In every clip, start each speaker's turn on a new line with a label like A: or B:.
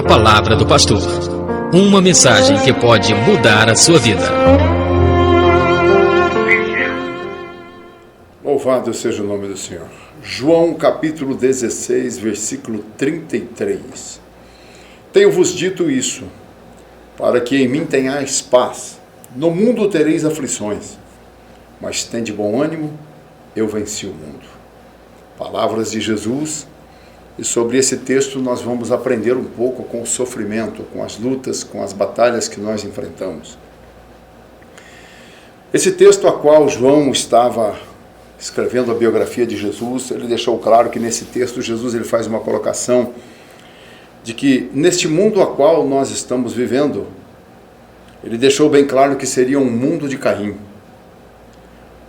A: palavra do pastor. Uma mensagem que pode mudar a sua vida.
B: Louvado seja o nome do Senhor. João capítulo 16, versículo 33. Tenho-vos dito isso, para que em mim tenhais paz. No mundo tereis aflições, mas tende bom ânimo, eu venci o mundo. Palavras de Jesus. E sobre esse texto nós vamos aprender um pouco com o sofrimento, com as lutas, com as batalhas que nós enfrentamos. Esse texto a qual João estava escrevendo a biografia de Jesus, ele deixou claro que nesse texto Jesus ele faz uma colocação de que neste mundo a qual nós estamos vivendo, ele deixou bem claro que seria um mundo de Caim,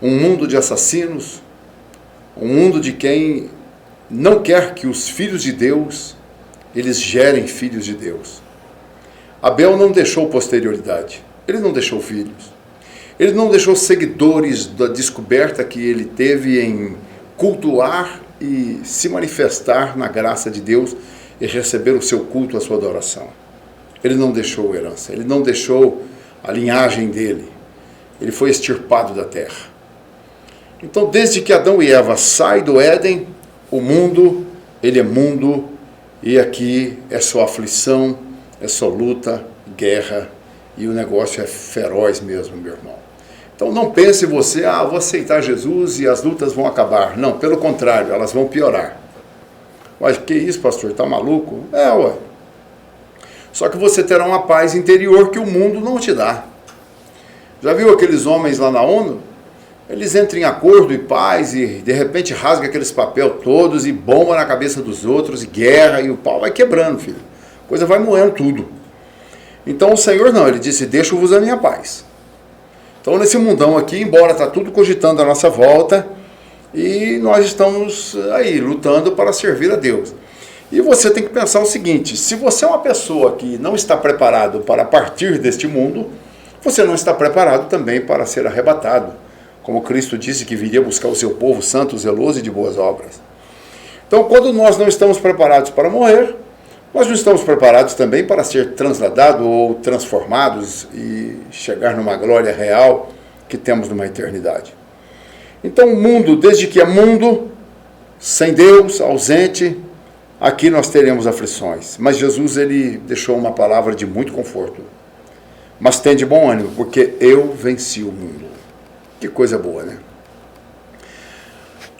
B: um mundo de assassinos, um mundo de quem não quer que os filhos de Deus, eles gerem filhos de Deus. Abel não deixou posterioridade, ele não deixou filhos, ele não deixou seguidores da descoberta que ele teve em cultuar e se manifestar na graça de Deus e receber o seu culto, a sua adoração. Ele não deixou herança, ele não deixou a linhagem dele, ele foi extirpado da terra. Então, desde que Adão e Eva saem do Éden, o mundo, ele é mundo, e aqui é só aflição, é só luta, guerra, e o negócio é feroz mesmo, meu irmão. Então não pense você, vou aceitar Jesus e as lutas vão acabar. Não, pelo contrário, elas vão piorar. Mas que isso, pastor, tá maluco? Ué. Só que você terá uma paz interior que o mundo não te dá. Já viu aqueles homens lá na ONU? Eles entram em acordo e paz e de repente rasga aqueles papel todos e bomba na cabeça dos outros e guerra e o pau vai quebrando, filho. A coisa vai moendo tudo. Então o Senhor não, ele disse, deixo-vos a minha paz. Então nesse mundão aqui, embora está tudo cogitando a nossa volta, e nós estamos aí lutando para servir a Deus. E você tem que pensar o seguinte, se você é uma pessoa que não está preparado para partir deste mundo, você não está preparado também para ser arrebatado. Como Cristo disse que viria buscar o seu povo santo, zeloso e de boas obras. Então, quando nós não estamos preparados para morrer, nós não estamos preparados também para ser transladados ou transformados e chegar numa glória real que temos numa eternidade. Então, o mundo, desde que é mundo, sem Deus, ausente, aqui nós teremos aflições. Mas Jesus, ele deixou uma palavra de muito conforto. Mas tende bom ânimo, porque eu venci o mundo. Que coisa boa, né?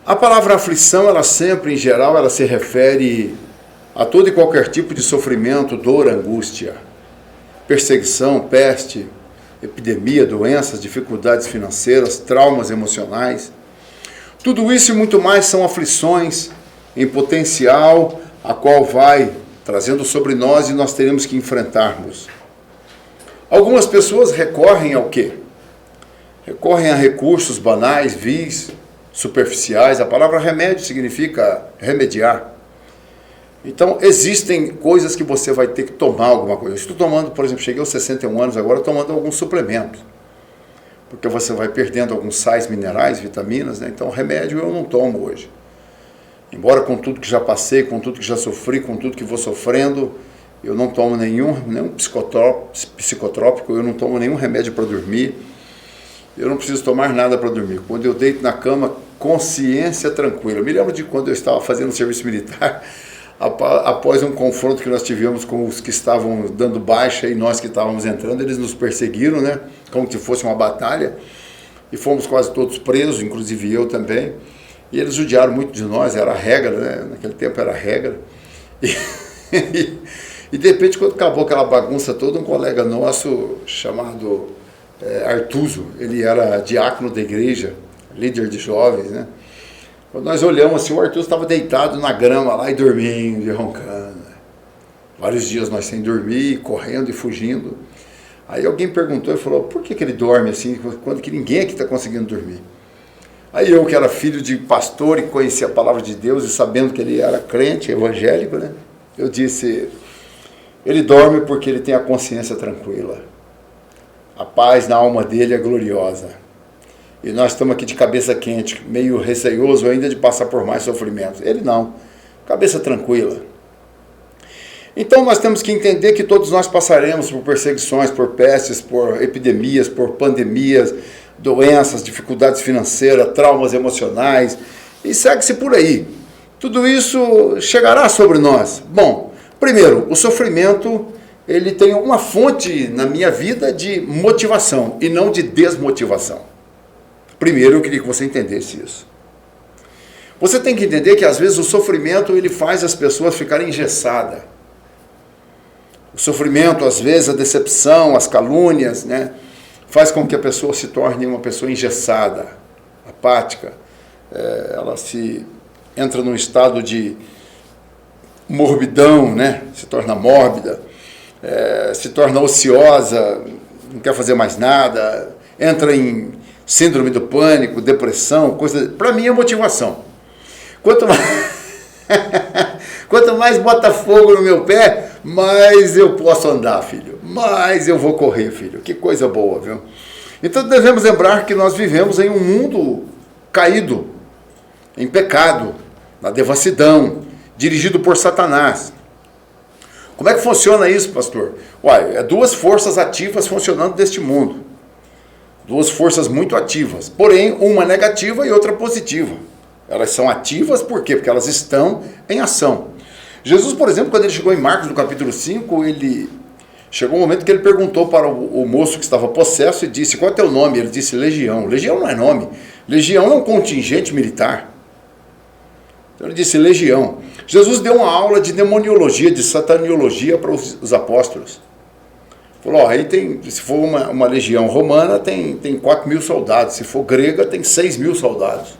B: A palavra aflição, ela sempre, em geral, ela se refere a todo e qualquer tipo de sofrimento, dor, angústia, perseguição, peste, epidemia, doenças, dificuldades financeiras, traumas emocionais. Tudo isso e muito mais são aflições em potencial, a qual vai trazendo sobre nós e nós teremos que enfrentarmos. Algumas pessoas recorrem ao quê? Recorrem a recursos banais, vis, superficiais. A palavra remédio significa remediar. Então, existem coisas que você vai ter que tomar alguma coisa. Eu estou tomando, por exemplo, cheguei aos 61 anos agora, tomando alguns suplementos. Porque você vai perdendo alguns sais minerais, vitaminas, né? Então, remédio eu não tomo hoje. Embora com tudo que já passei, com tudo que já sofri, com tudo que vou sofrendo, eu não tomo nenhum psicotrópico, eu não tomo nenhum remédio para dormir. Eu não preciso tomar nada para dormir. Quando eu deito na cama, consciência tranquila. Eu me lembro de quando eu estava fazendo serviço militar, após um confronto que nós tivemos com os que estavam dando baixa e nós que estávamos entrando, eles nos perseguiram, né? Como se fosse uma batalha, e fomos quase todos presos, inclusive eu também, e eles judiaram muito de nós, era a regra, né? Naquele tempo era a regra, e de repente, quando acabou aquela bagunça toda, um colega nosso chamado Artuso, ele era diácono da igreja, líder de jovens, né? Quando nós olhamos assim, o Artuso estava deitado na grama lá e dormindo e roncando. Vários dias nós sem dormir, correndo e fugindo. Aí alguém perguntou e falou, por que ele dorme assim, quando que ninguém aqui está conseguindo dormir? Aí eu, que era filho de pastor e conhecia a palavra de Deus e sabendo que ele era crente, evangélico, né? Eu disse, ele dorme porque ele tem a consciência tranquila. A paz na alma dele é gloriosa. E nós estamos aqui de cabeça quente, meio receioso ainda de passar por mais sofrimentos. Ele não, cabeça tranquila. Então nós temos que entender que todos nós passaremos por perseguições, por pestes, por epidemias, por pandemias, doenças, dificuldades financeiras, traumas emocionais, e segue-se por aí. Tudo isso chegará sobre nós. Bom, primeiro, o sofrimento, ele tem uma fonte na minha vida de motivação e não de desmotivação. Primeiro, eu queria que você entendesse isso. Você tem que entender que às vezes o sofrimento ele faz as pessoas ficarem engessadas. O sofrimento, às vezes, a decepção, as calúnias, né, faz com que a pessoa se torne uma pessoa engessada, apática. Ela se entra num estado de morbidão, né, se torna mórbida, se torna ociosa, não quer fazer mais nada, entra em síndrome do pânico, depressão, coisa. Para mim é motivação. Quanto mais bota fogo no meu pé, mais eu posso andar, filho. Mais eu vou correr, filho. Que coisa boa, viu? Então devemos lembrar que nós vivemos em um mundo caído, em pecado, na devassidão, dirigido por Satanás. Como é que funciona isso, pastor? Uai, é duas forças ativas funcionando neste mundo. Duas forças muito ativas. Porém, uma negativa e outra positiva. Elas são ativas por quê? Porque elas estão em ação. Jesus, por exemplo, quando ele chegou em Marcos, no capítulo 5, chegou um momento que ele perguntou para o moço que estava possesso e disse, qual é o teu nome? Ele disse, Legião. Legião não é nome. Legião é um contingente militar. Então ele disse, Legião. Jesus deu uma aula de demoniologia, de sataniologia para os apóstolos. Falou, aí se for uma legião romana, tem 4.000 soldados. Se for grega, tem 6.000 soldados.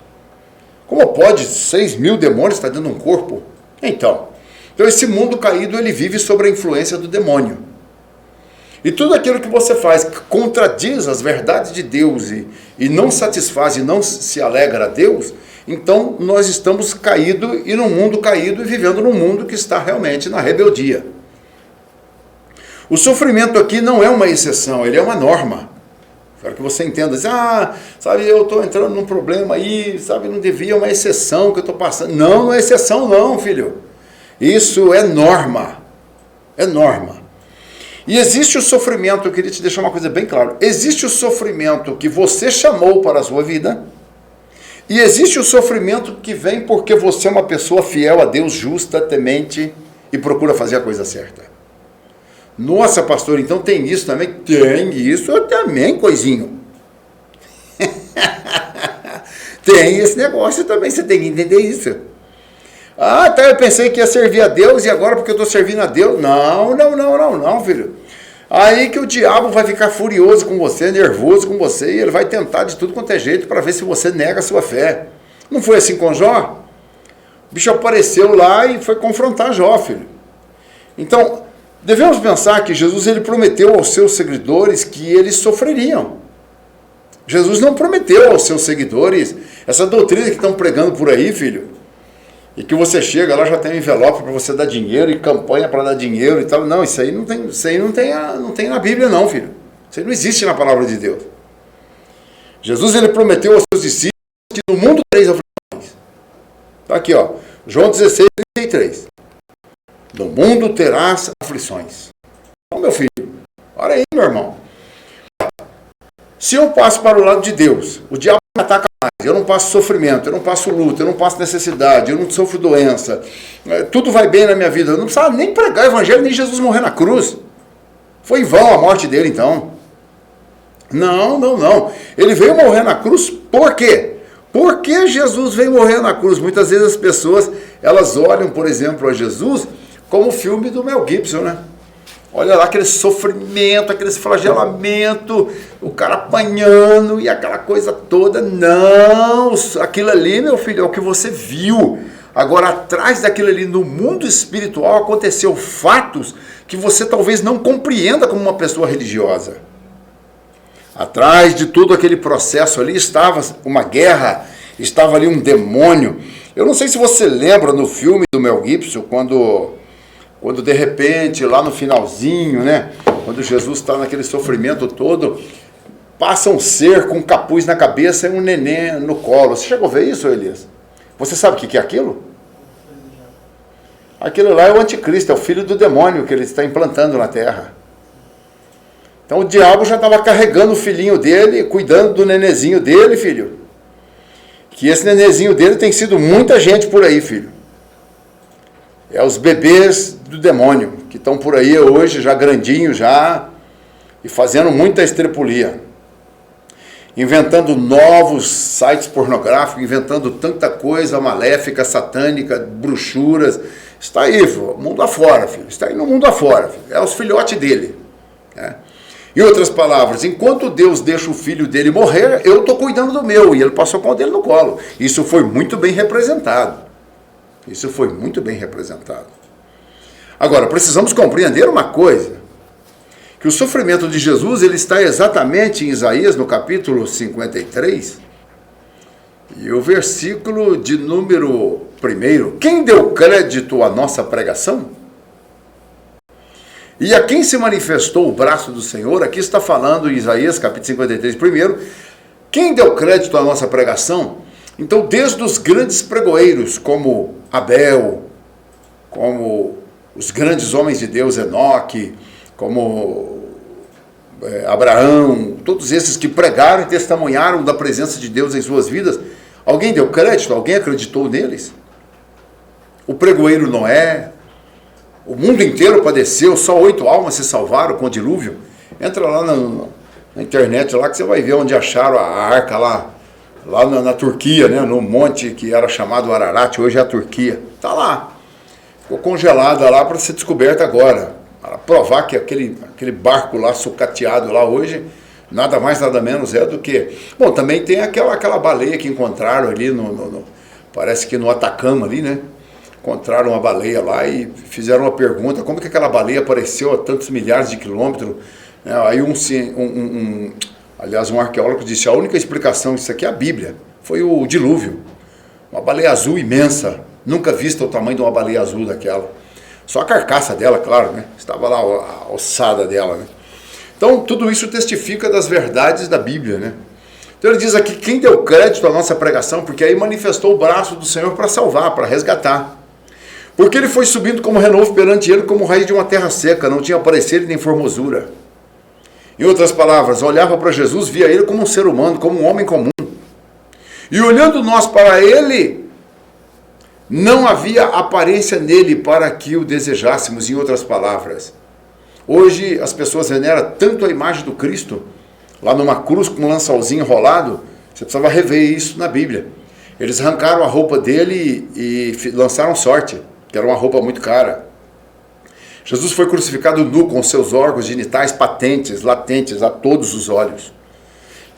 B: Como pode 6.000 demônios estar dentro de um corpo? Então esse mundo caído, ele vive sob a influência do demônio. E tudo aquilo que você faz que contradiz as verdades de Deus e não satisfaz e não se alegra a Deus, então nós estamos caídos e num mundo caído e vivendo num mundo que está realmente na rebeldia. O sofrimento aqui não é uma exceção, ele é uma norma. Quero que você entenda, sabe, eu estou entrando num problema aí, sabe, não devia, é uma exceção que eu estou passando. Não, não é exceção não, filho. Isso é norma. É norma. E existe o sofrimento, eu queria te deixar uma coisa bem clara. Existe o sofrimento que você chamou para a sua vida, e existe o sofrimento que vem porque você é uma pessoa fiel a Deus, justa, temente e procura fazer a coisa certa. Nossa, pastor, então tem isso também? Tem isso também, coisinho. Tem esse negócio também, você tem que entender isso. Tá, eu pensei que ia servir a Deus e agora porque eu estou servindo a Deus? Não, filho. Aí que o diabo vai ficar furioso com você, nervoso com você, e ele vai tentar de tudo quanto é jeito para ver se você nega a sua fé. Não foi assim com Jó? O bicho apareceu lá e foi confrontar Jó, filho. Então, devemos pensar que Jesus ele prometeu aos seus seguidores que eles sofreriam. Jesus não prometeu aos seus seguidores essa doutrina que estão pregando por aí, filho. E que você chega lá, já tem um envelope para você dar dinheiro e campanha para dar dinheiro e tal. Não, isso aí não tem na Bíblia não, filho. Isso aí não existe na palavra de Deus. Jesus ele prometeu aos seus discípulos que no mundo tereis aflições. Está aqui, ó, João 16:33. No mundo terás aflições. Então, meu filho, olha aí, meu irmão. Se eu passo para o lado de Deus, o diabo me ataca mais. Eu não passo sofrimento, eu não passo luta, eu não passo necessidade, eu não sofro doença. Tudo vai bem na minha vida. Eu não precisava nem pregar o evangelho, nem Jesus morrer na cruz. Foi em vão a morte dele, então. Não. Ele veio morrer na cruz por quê? Por que Jesus veio morrer na cruz? Muitas vezes as pessoas, elas olham, por exemplo, a Jesus como o filme do Mel Gibson, né? Olha lá aquele sofrimento, aquele flagelamento, o cara apanhando e aquela coisa toda. Não, aquilo ali, meu filho, é o que você viu. Agora, atrás daquilo ali, no mundo espiritual, aconteceu fatos que você talvez não compreenda como uma pessoa religiosa. Atrás de todo aquele processo ali estava uma guerra, estava ali um demônio. Eu não sei se você lembra no filme do Mel Gibson, quando de repente, lá no finalzinho, né, quando Jesus está naquele sofrimento todo, passa um ser com um capuz na cabeça e um neném no colo. Você chegou a ver isso, Elias? Você sabe o que é aquilo? Aquele lá é o anticristo, é o filho do demônio que ele está implantando na terra. Então o diabo já estava carregando o filhinho dele, cuidando do nenezinho dele, filho. Que esse nenezinho dele tem sido muita gente por aí, filho. É os bebês do demônio, que estão por aí hoje, já grandinhos, já, e fazendo muita estrepulia. Inventando novos sites pornográficos, inventando tanta coisa maléfica, satânica, bruxuras. Está aí, filho, mundo afora, filho. Está aí no mundo afora, filho. É os filhotes dele. Né? Em outras palavras, enquanto Deus deixa o filho dele morrer, eu estou cuidando do meu. E ele passou com o dele no colo. Isso foi muito bem representado. Isso foi muito bem representado. Agora, precisamos compreender uma coisa. Que o sofrimento de Jesus, ele está exatamente em Isaías, no capítulo 53. E o versículo de número 1. Quem deu crédito à nossa pregação? E a quem se manifestou o braço do Senhor? Aqui está falando em Isaías, capítulo 53, 1. Quem deu crédito à nossa pregação? Então, desde os grandes pregoeiros, como Abel, como os grandes homens de Deus, Enoque, como Abraão, todos esses que pregaram e testemunharam da presença de Deus em suas vidas, alguém deu crédito? Alguém acreditou neles? O pregoeiro Noé, o mundo inteiro padeceu, só 8 almas se salvaram com o dilúvio. Entra lá na internet lá que você vai ver onde acharam a arca lá na Turquia, né, no monte que era chamado Ararat, hoje é a Turquia. Está lá. Ficou congelada lá para ser descoberta agora. Para provar que aquele barco lá sucateado lá hoje, nada mais, nada menos é do que... Bom, também tem aquela baleia que encontraram ali, parece que no Atacama ali, né? Encontraram uma baleia lá e fizeram uma pergunta, como que aquela baleia apareceu a tantos milhares de quilômetros? Aí aliás, um arqueólogo disse, a única explicação disso aqui é a Bíblia, foi o dilúvio. Uma baleia azul imensa, nunca vista o tamanho de uma baleia azul daquela. Só a carcaça dela, claro, né? Estava lá a ossada dela, né? Então, tudo isso testifica das verdades da Bíblia, né? Então, ele diz aqui, quem deu crédito à nossa pregação? Porque aí manifestou o braço do Senhor para salvar, para resgatar. Porque ele foi subindo como renovo perante ele, como raiz de uma terra seca, não tinha parecer nem formosura. Em outras palavras, olhava para Jesus, via ele como um ser humano, como um homem comum. E olhando nós para ele, não havia aparência nele para que o desejássemos, em outras palavras. Hoje as pessoas veneram tanto a imagem do Cristo, lá numa cruz com um lançolzinho enrolado, você precisava rever isso na Bíblia. Eles arrancaram a roupa dele e lançaram sorte, que era uma roupa muito cara. Jesus foi crucificado nu, com seus órgãos genitais patentes, latentes a todos os olhos.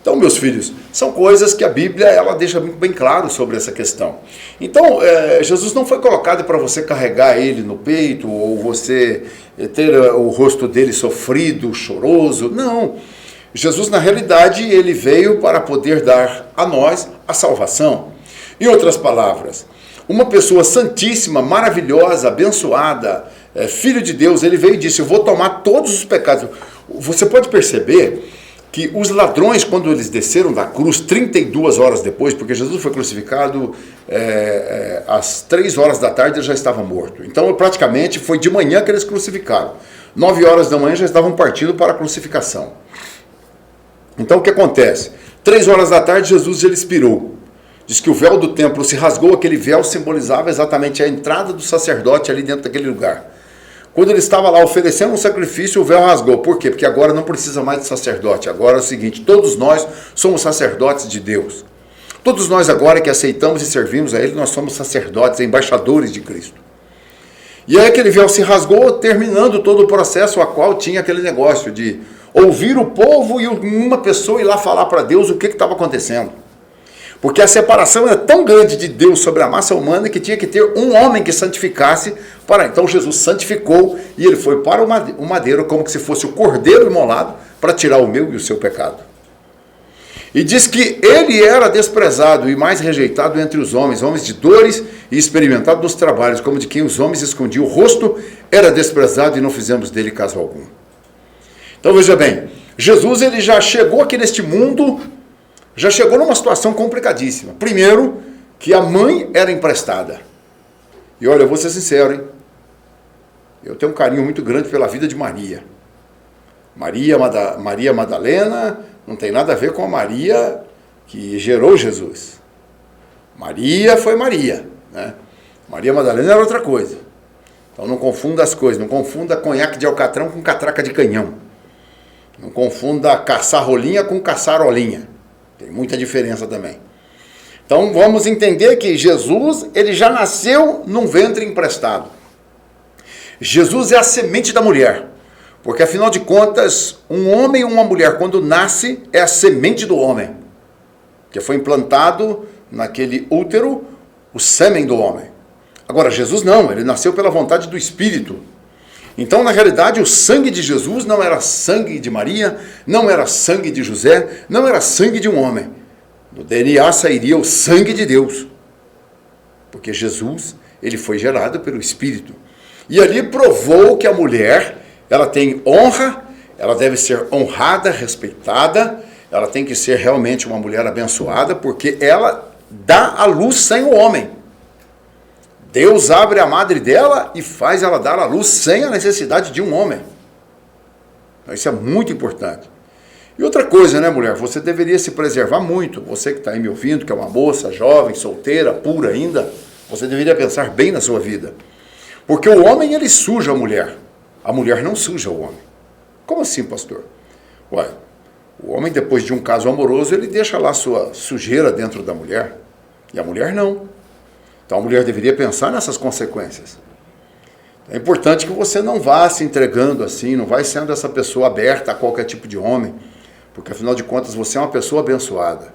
B: Então, meus filhos, são coisas que a Bíblia ela deixa muito bem claro sobre essa questão. Então, Jesus não foi colocado para você carregar ele no peito, ou você ter o rosto dele sofrido, choroso. Não. Jesus, na realidade, ele veio para poder dar a nós a salvação. Em outras palavras, uma pessoa santíssima, maravilhosa, abençoada, filho de Deus, ele veio e disse, eu vou tomar todos os pecados. Você pode perceber que os ladrões, quando eles desceram da cruz, 32 horas depois, porque Jesus foi crucificado às 3 horas da tarde, ele já estava morto. Então, praticamente, foi de manhã que eles crucificaram. 9 horas da manhã já estavam partindo para a crucificação. Então, o que acontece? 3 horas da tarde, Jesus ele expirou. Diz que o véu do templo se rasgou, aquele véu simbolizava exatamente a entrada do sacerdote ali dentro daquele lugar. Quando ele estava lá oferecendo um sacrifício, o véu rasgou. Por quê? Porque agora não precisa mais de sacerdote. Agora é o seguinte, todos nós somos sacerdotes de Deus. Todos nós agora que aceitamos e servimos a Ele, nós somos sacerdotes, embaixadores de Cristo. E aí aquele véu se rasgou, terminando todo o processo a qual tinha aquele negócio de ouvir o povo e uma pessoa ir lá falar para Deus o que estava acontecendo. Porque a separação era tão grande de Deus sobre a massa humana que tinha que ter um homem que santificasse. Então Jesus santificou e ele foi para o madeiro como se fosse o cordeiro imolado para tirar o meu e o seu pecado. E diz que ele era desprezado e mais rejeitado entre os homens de dores e experimentado nos trabalhos, como de quem os homens escondiam o rosto, era desprezado e não fizemos dele caso algum. Então veja bem, Jesus ele já chegou aqui neste mundo, já chegou numa situação complicadíssima. Primeiro, que a mãe era emprestada. E olha, eu vou ser sincero, hein? Eu tenho um carinho muito grande pela vida de Maria. Maria Madalena não tem nada a ver com a Maria que gerou Jesus. Maria foi Maria, né? Maria Madalena era outra coisa. Então não confunda as coisas, não confunda conhaque de alcatrão com catraca de canhão. Não confunda caçar-rolinha com caçarolinha. Tem muita diferença também. Então vamos entender que Jesus, ele já nasceu num ventre emprestado. Jesus é a semente da mulher. Porque afinal de contas, um homem e uma mulher, quando nasce, é a semente do homem. Que foi implantado naquele útero o sêmen do homem. Agora, Jesus não, ele nasceu pela vontade do Espírito. Então, na realidade, o sangue de Jesus não era sangue de Maria, não era sangue de José, não era sangue de um homem. Do DNA sairia o sangue de Deus. Porque Jesus, ele foi gerado pelo Espírito. E ali provou que a mulher, ela tem honra, ela deve ser honrada, respeitada, ela tem que ser realmente uma mulher abençoada, porque ela dá a luz sem o homem. Deus abre a madre dela e faz ela dar a luz sem a necessidade de um homem. Então, isso é muito importante. E outra coisa, né, mulher? Você deveria se preservar muito. Você que está aí me ouvindo, que é uma moça, jovem, solteira, pura ainda, você deveria pensar bem na sua vida. Porque o homem, ele suja a mulher. A mulher não suja o homem. Como assim, pastor? Ué, o homem, depois de um caso amoroso, ele deixa lá sua sujeira dentro da mulher. E a mulher não. Então a mulher deveria pensar nessas consequências. É importante que você não vá se entregando assim, não vai sendo essa pessoa aberta a qualquer tipo de homem, porque afinal de contas você é uma pessoa abençoada.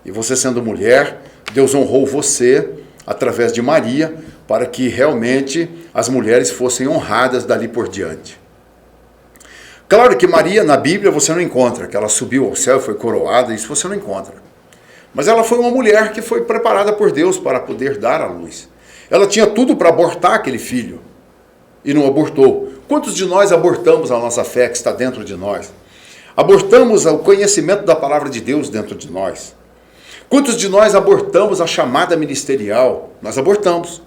B: E você sendo mulher, Deus honrou você através de Maria, para que realmente as mulheres fossem honradas dali por diante. Claro que Maria, na Bíblia, você não encontra, que ela subiu ao céu e foi coroada, isso você não encontra. Mas ela foi uma mulher que foi preparada por Deus para poder dar à luz. Ela tinha tudo para abortar aquele filho e não abortou. Quantos de nós abortamos a nossa fé que está dentro de nós? Abortamos o conhecimento da palavra de Deus dentro de nós. Quantos de nós abortamos a chamada ministerial? Nós abortamos.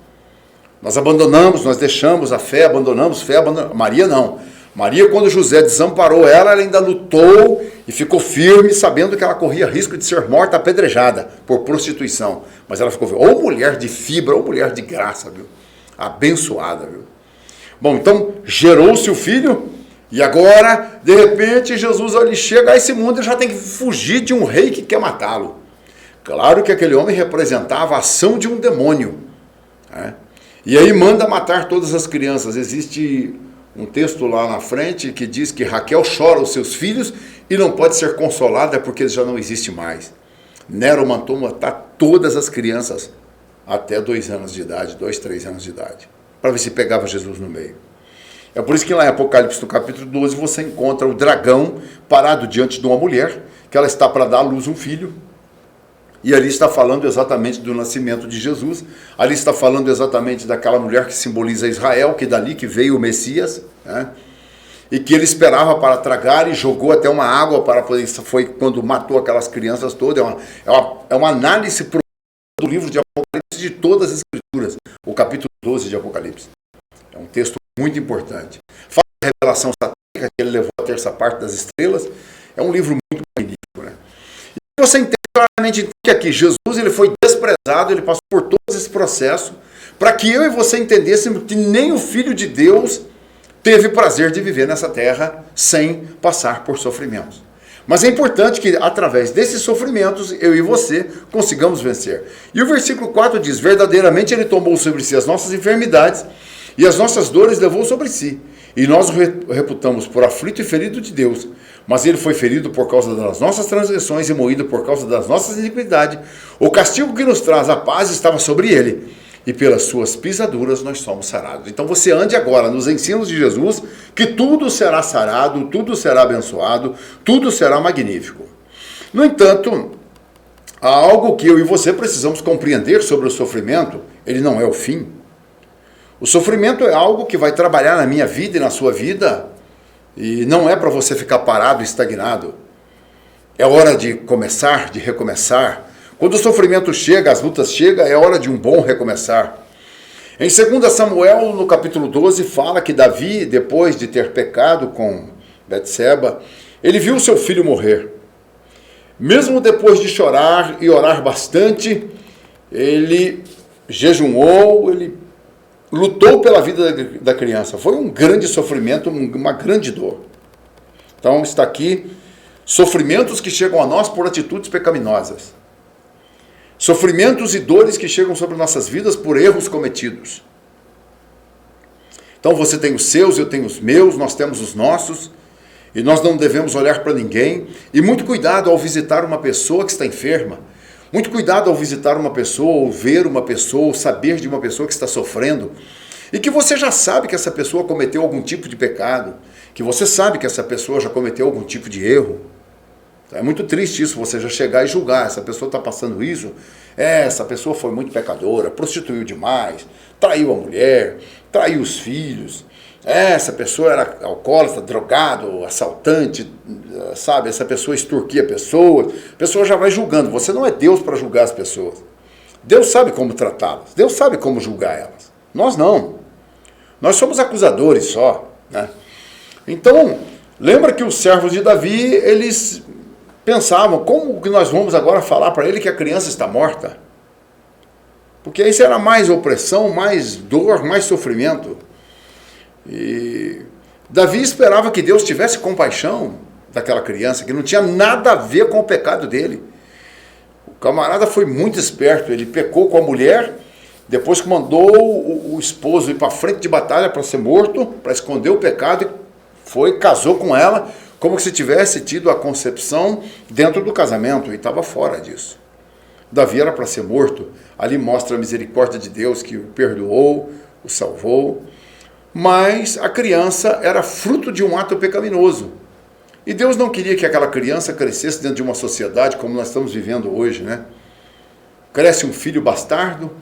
B: Nós abandonamos, nós deixamos a fé, abandonamos fé, Maria não. Maria, quando José desamparou ela, ela ainda lutou e ficou firme, sabendo que ela corria risco de ser morta apedrejada por prostituição. Mas ela ficou, ou mulher de fibra, ou mulher de graça, viu? Abençoada, viu? Bom, então, gerou-se o filho, e agora, de repente, Jesus ele chega a esse mundo e já tem que fugir de um rei que quer matá-lo. Claro que aquele homem representava a ação de um demônio, né? E aí manda matar todas as crianças. Existe um texto lá na frente que diz que Raquel chora os seus filhos e não pode ser consolada porque eles já não existem mais. Nero mandou matar todas as crianças até 2 anos de idade, 2, 3 anos de idade, para ver se pegava Jesus no meio. É por isso que lá em Apocalipse, no capítulo 12, você encontra o dragão parado diante de uma mulher, que ela está para dar à luz um filho, e ali está falando exatamente do nascimento de Jesus, ali está falando exatamente daquela mulher que simboliza Israel, que dali que veio o Messias, né? E que ele esperava para tragar e jogou até uma água para poder, foi quando matou aquelas crianças todas. É uma análise do livro de Apocalipse de todas as escrituras, o capítulo 12 de Apocalipse. É um texto muito importante. Fala da revelação satânica, que ele levou a terça parte das estrelas, é um livro muito magnífico, né? E você entende claramente que aqui Jesus ele foi desprezado, ele passou por todo esse processo, para que eu e você entendêssemos que nem o Filho de Deus teve prazer de viver nessa terra sem passar por sofrimentos. Mas é importante que através desses sofrimentos eu e você consigamos vencer. E o versículo 4 diz, verdadeiramente ele tomou sobre si as nossas enfermidades e as nossas dores levou sobre si. E nós o reputamos por aflito e ferido de Deus. Mas ele foi ferido por causa das nossas transgressões e moído por causa das nossas iniquidades. O castigo que nos traz a paz estava sobre ele. E pelas suas pisaduras nós somos sarados. Então você ande agora nos ensinos de Jesus, que tudo será sarado, tudo será abençoado, tudo será magnífico. No entanto, há algo que eu e você precisamos compreender sobre o sofrimento. Ele não é o fim. O sofrimento é algo que vai trabalhar na minha vida e na sua vida, e não é para você ficar parado, estagnado. É hora de começar, de recomeçar. Quando o sofrimento chega, as lutas chegam, é hora de um bom recomeçar. Em 2 Samuel, no capítulo 12, fala que Davi, depois de ter pecado com Betseba, ele viu seu filho morrer. Mesmo depois de chorar e orar bastante, ele jejuou, ele lutou pela vida da criança. Foi um grande sofrimento, uma grande dor. Então está aqui, sofrimentos que chegam a nós por atitudes pecaminosas. Sofrimentos e dores que chegam sobre nossas vidas por erros cometidos. Então você tem os seus, eu tenho os meus, nós temos os nossos, e nós não devemos olhar para ninguém. E muito cuidado ao visitar uma pessoa que está enferma. Muito cuidado ao visitar uma pessoa, ou ver uma pessoa, ou saber de uma pessoa que está sofrendo, e que você já sabe que essa pessoa cometeu algum tipo de pecado, que você sabe que essa pessoa já cometeu algum tipo de erro. É muito triste isso, você já chegar e julgar, essa pessoa está passando isso, essa pessoa foi muito pecadora, prostituiu demais, traiu a mulher, traiu os filhos, essa pessoa era alcoólatra, drogado, assaltante, sabe, essa pessoa extorquia pessoas, a pessoa já vai julgando. Você não é Deus para julgar as pessoas. Deus sabe como tratá-las, Deus sabe como julgar elas. Nós não. Nós somos acusadores só, né? Então, lembra que os servos de Davi, eles pensavam, como que nós vamos agora falar para ele que a criança está morta? Porque aí será mais opressão, mais dor, mais sofrimento. E Davi esperava que Deus tivesse compaixão daquela criança, que não tinha nada a ver com o pecado dele. O camarada foi muito esperto, ele pecou com a mulher, depois que mandou o esposo ir para frente de batalha para ser morto, para esconder o pecado, e casou com ela, como se tivesse tido a concepção dentro do casamento, e estava fora disso. Davi era para ser morto, ali mostra a misericórdia de Deus que o perdoou, o salvou, mas a criança era fruto de um ato pecaminoso. E Deus não queria que aquela criança crescesse dentro de uma sociedade como nós estamos vivendo hoje, né? Cresce um filho bastardo,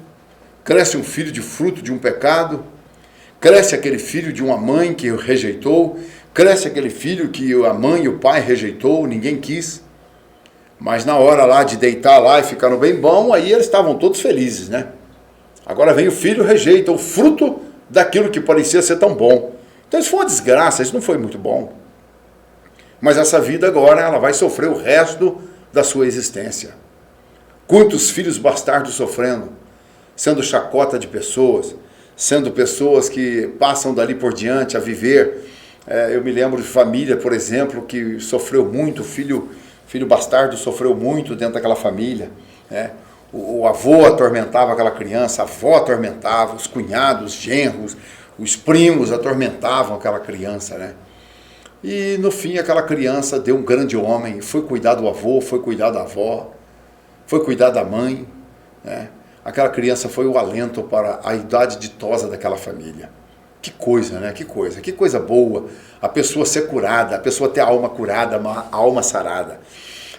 B: cresce um filho de fruto de um pecado, cresce aquele filho de uma mãe que o rejeitou, cresce aquele filho que a mãe e o pai rejeitou, ninguém quis. Mas na hora lá de deitar lá e ficar no bem bom, aí eles estavam todos felizes, né? Agora vem o filho e rejeita o fruto daquilo que parecia ser tão bom. Então isso foi uma desgraça, isso não foi muito bom. Mas essa vida agora, ela vai sofrer o resto da sua existência. Quantos filhos bastardos sofrendo, sendo chacota de pessoas, sendo pessoas que passam dali por diante a viver. Eu me lembro de família, por exemplo, que sofreu muito, filho bastardo sofreu muito dentro daquela família, né? O avô atormentava aquela criança, a avó atormentava, os cunhados, os genros, os primos atormentavam aquela criança, né? E no fim aquela criança deu um grande homem, foi cuidar do avô, foi cuidar da avó, foi cuidar da mãe, né? Aquela criança foi o alento para a idade ditosa daquela família. Que coisa, né? Que coisa boa a pessoa ser curada, a pessoa ter a alma curada, a alma sarada.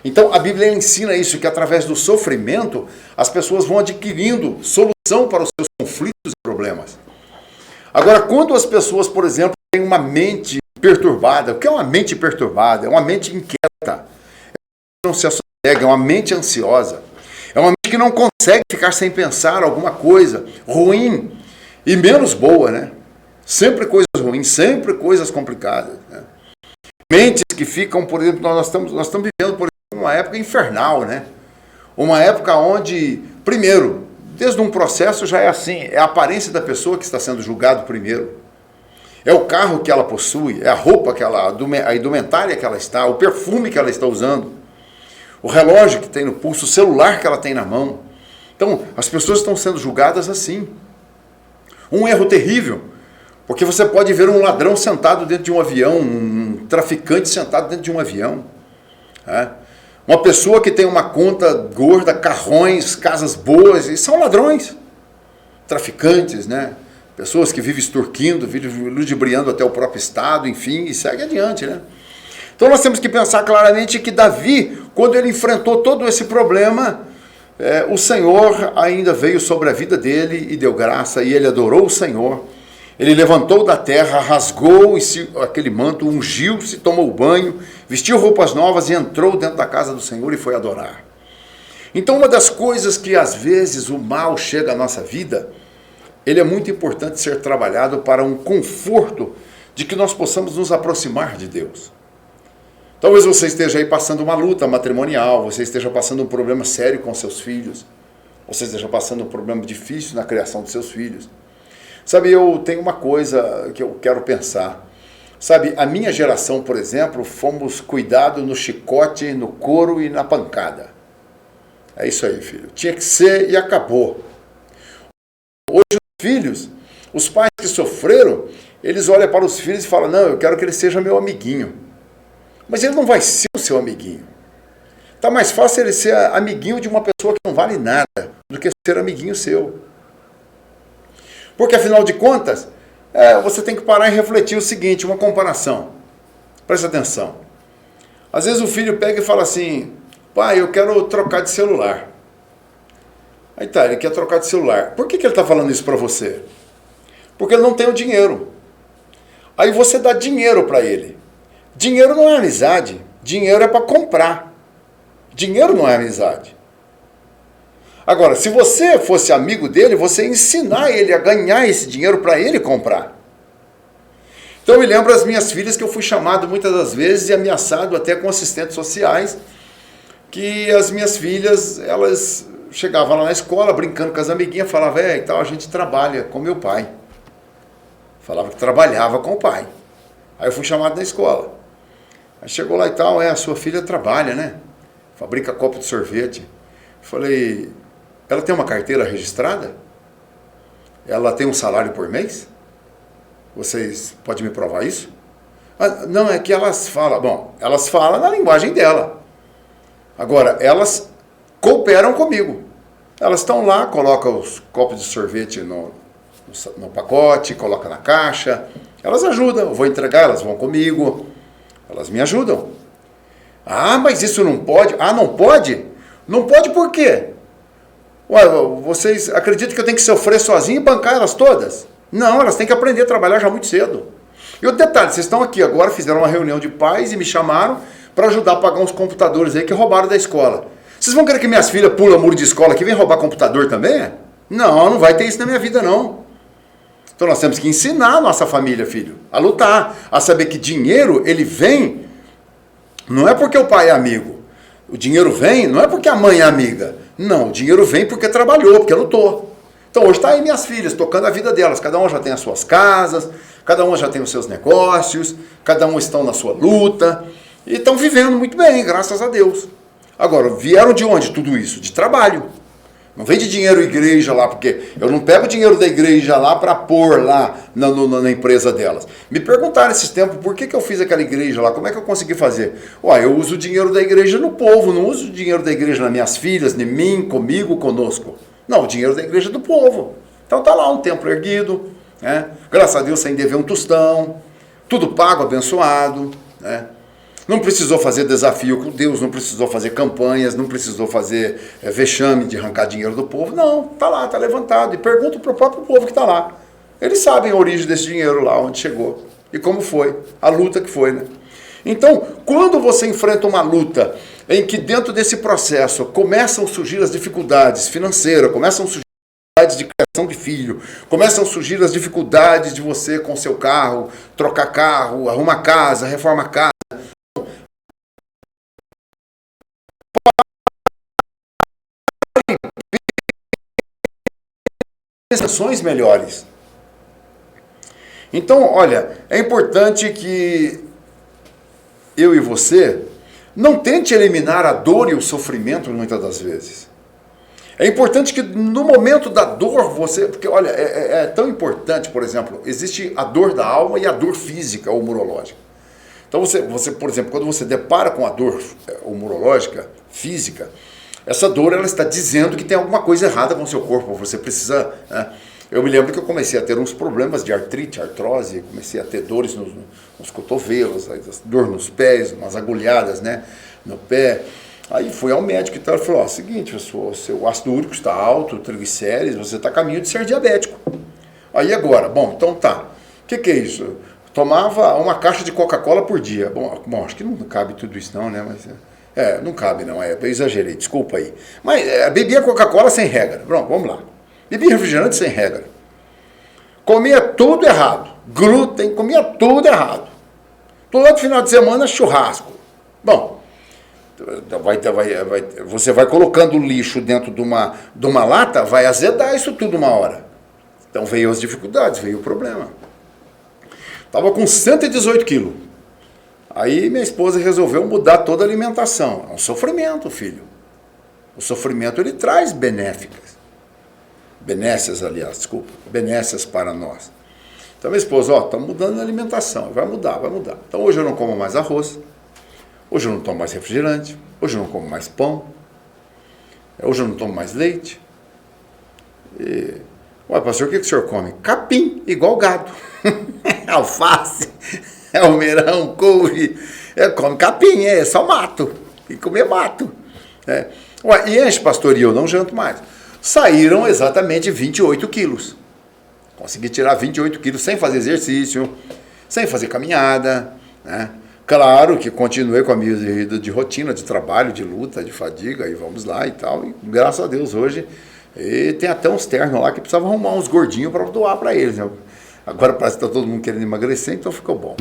B: Então a Bíblia ensina isso, que através do sofrimento as pessoas vão adquirindo solução para os seus conflitos e problemas. Agora, quando as pessoas, por exemplo, têm uma mente perturbada, o que é uma mente perturbada? É uma mente inquieta, não se assossega, é uma mente ansiosa, é uma mente que não consegue ficar sem pensar alguma coisa ruim e menos boa, né? Sempre coisas ruins, sempre coisas complicadas, né? Mentes que ficam, por exemplo, nós estamos vivendo, por exemplo, uma época infernal, né? Uma época onde, primeiro, desde um processo já é assim, é a aparência da pessoa que está sendo julgado primeiro. É o carro que ela possui, é a roupa que a indumentária que ela está, o perfume que ela está usando, o relógio que tem no pulso, o celular que ela tem na mão. Então, as pessoas estão sendo julgadas assim. Um erro terrível, porque você pode ver um ladrão sentado dentro de um avião, um traficante sentado dentro de um avião, né? Uma pessoa que tem uma conta gorda, carrões, casas boas, e são ladrões, traficantes, né? Pessoas que vivem extorquindo, vivem ludibriando até o próprio Estado, enfim, e segue adiante, né? Então nós temos que pensar claramente que Davi, quando ele enfrentou todo esse problema, o Senhor ainda veio sobre a vida dele e deu graça, e ele adorou o Senhor. Ele levantou da terra, rasgou aquele manto, ungiu-se, tomou banho, vestiu roupas novas e entrou dentro da casa do Senhor e foi adorar. Então uma das coisas que às vezes o mal chega à nossa vida ele é muito importante ser trabalhado para um conforto de que nós possamos nos aproximar de Deus. Talvez você esteja aí passando uma luta matrimonial, você esteja passando um problema sério com seus filhos, você esteja passando um problema difícil na criação dos seus filhos. Sabe, eu tenho uma coisa que eu quero pensar. Sabe, a minha geração, por exemplo, fomos cuidados no chicote, no couro e na pancada. É isso aí, filho. Tinha que ser e acabou. Hoje os filhos, os pais que sofreram, eles olham para os filhos e falam, não, eu quero que ele seja meu amiguinho. Mas ele não vai ser o seu amiguinho. Está mais fácil ele ser amiguinho de uma pessoa que não vale nada do que ser amiguinho seu. Porque afinal de contas, você tem que parar e refletir o seguinte, uma comparação. Presta atenção. Às vezes o filho pega e fala assim, pai, eu quero trocar de celular. Aí tá, ele quer trocar de celular. Por que ele está falando isso para você? Porque ele não tem o dinheiro. Aí você dá dinheiro para ele. Dinheiro não é amizade. Dinheiro é para comprar. Dinheiro não é amizade. Agora, se você fosse amigo dele, você ia ensinar ele a ganhar esse dinheiro para ele comprar. Então eu me lembro as minhas filhas que eu fui chamado muitas das vezes e ameaçado até com assistentes sociais, que as minhas filhas, elas chegavam lá na escola brincando com as amiguinhas, falavam, e tal, a gente trabalha com meu pai. Falava que trabalhava com o pai. Aí eu fui chamado na escola. Aí chegou lá e tal, a sua filha trabalha, né? Fabrica copo de sorvete. Falei, ela tem uma carteira registrada? Ela tem um salário por mês? Vocês podem me provar isso? Ah, não, é que elas falam, bom, elas falam na linguagem dela. Agora, elas cooperam comigo. Elas estão lá, colocam os copos de sorvete no pacote, colocam na caixa. Elas ajudam, eu vou entregar, elas vão comigo. Elas me ajudam. Ah, mas isso não pode? Ah, não pode? Não pode por quê? Ué, vocês acreditam que eu tenho que sofrer sozinho e bancar elas todas? Não, elas têm que aprender a trabalhar já muito cedo. E outro detalhe, vocês estão aqui agora, fizeram uma reunião de pais e me chamaram para ajudar a pagar uns computadores aí que roubaram da escola. Vocês vão querer que minhas filhas pulam muro de escola aqui e vêm roubar computador também? Não, não vai ter isso na minha vida não. Então nós temos que ensinar a nossa família, filho, a lutar, a saber que dinheiro, ele vem, não é porque o pai é amigo. O dinheiro vem, não é porque a mãe é amiga. Não, o dinheiro vem porque trabalhou, porque lutou. Então hoje está aí minhas filhas, tocando a vida delas. Cada uma já tem as suas casas, cada uma já tem os seus negócios, cada um estão na sua luta. E estão vivendo muito bem, graças a Deus. Agora, vieram de onde tudo isso? De trabalho. Não vem de dinheiro igreja lá, porque eu não pego o dinheiro da igreja lá para pôr lá na empresa delas. Me perguntaram esses tempos, por que eu fiz aquela igreja lá? Como é que eu consegui fazer? Ué, eu uso o dinheiro da igreja no povo, não uso o dinheiro da igreja nas minhas filhas, em mim, comigo, conosco. Não, o dinheiro da igreja é do povo. Então tá lá um templo erguido, né? Graças a Deus sem dever um tostão, tudo pago, abençoado, né? Não precisou fazer desafio com Deus, não precisou fazer campanhas, não precisou fazer vexame de arrancar dinheiro do povo. Não, está lá, está levantado. E pergunta para o próprio povo que está lá. Eles sabem a origem desse dinheiro lá, onde chegou. E como foi, a luta que foi, né? Então, quando você enfrenta uma luta em que dentro desse processo começam a surgir as dificuldades financeiras, começam a surgir as dificuldades de criação de filho, começam a surgir as dificuldades de você com seu carro, trocar carro, arrumar casa, reformar casa, sensações melhores. Então, olha, é importante que eu e você não tente eliminar a dor e o sofrimento muitas das vezes. É importante que no momento da dor você... Porque, olha, é tão importante, por exemplo, existe a dor da alma e a dor física ou urológica. Então, você, por exemplo, quando você depara com a dor urológica, física, essa dor ela está dizendo que tem alguma coisa errada com o seu corpo. Você precisa... Né? Eu me lembro que eu comecei a ter uns problemas de artrite, artrose, comecei a ter dores nos cotovelos, dor nos pés, umas agulhadas, né, no pé. Aí fui ao médico e tal, ele falou, seguinte, seu ácido úrico está alto, triglicérides, você está a caminho de ser diabético. Aí agora, bom, então tá, o que é isso? Tomava uma caixa de Coca-Cola por dia. Bom, acho que não cabe tudo isso não, né, mas... não cabe não, eu exagerei, desculpa aí. Mas bebia Coca-Cola sem regra, pronto, vamos lá. Bebia refrigerante sem regra. comia tudo errado. Glúten, comia tudo errado. Todo final de semana, churrasco. Bom, você vai colocando lixo dentro de uma lata, vai azedar isso tudo uma hora. Então veio as dificuldades, veio o problema. Estava com 118 quilos. Aí minha esposa resolveu mudar toda a alimentação. É um sofrimento, filho. O sofrimento, ele traz benéficas. Benécias, aliás, desculpa. Benécias para nós. Então minha esposa, estamos mudando a alimentação. Vai mudar. Então hoje eu não como mais arroz. Hoje eu não tomo mais refrigerante. Hoje eu não como mais pão. Hoje eu não tomo mais leite. Ué, pastor, o que o senhor come? Capim, igual gado. Alface, almeirão, couve. Come capim, só mato. E comer mato. Ué, e enche, pastor, e eu não janto mais. Saíram exatamente 28 quilos. Consegui tirar 28 quilos sem fazer exercício, sem fazer caminhada, né? Claro que continuei com a minha vida de rotina, de trabalho, de luta, de fadiga, e vamos lá e tal. E graças a Deus hoje, tem até uns ternos lá que precisava arrumar uns gordinhos para doar para eles, né? Agora parece que está todo mundo querendo emagrecer, então ficou bom.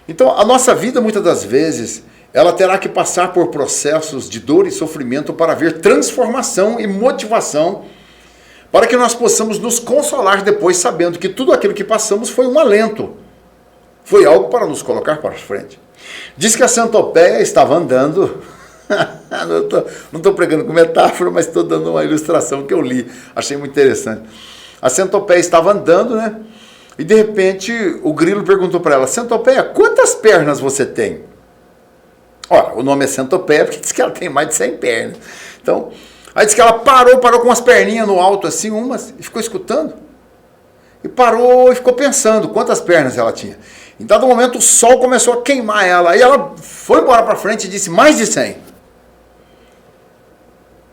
B: Então a nossa vida, muitas das vezes, ela terá que passar por processos de dor e sofrimento para haver transformação e motivação, para que nós possamos nos consolar depois, sabendo que tudo aquilo que passamos foi um alento, foi algo para nos colocar para frente. Diz que a centopeia estava andando, não estou pregando com metáfora, mas estou dando uma ilustração que eu li, achei muito interessante. A centopeia estava andando, né? E de repente o grilo perguntou para ela: centopeia, quantas pernas você tem? Ora, o nome é centopeia porque diz que ela tem mais de 100 pernas. Então, aí diz que ela parou com as perninhas no alto assim, umas, e ficou escutando. E parou e ficou pensando quantas pernas ela tinha. Em dado momento o sol começou a queimar ela. Aí ela foi embora para frente e disse: mais de 100.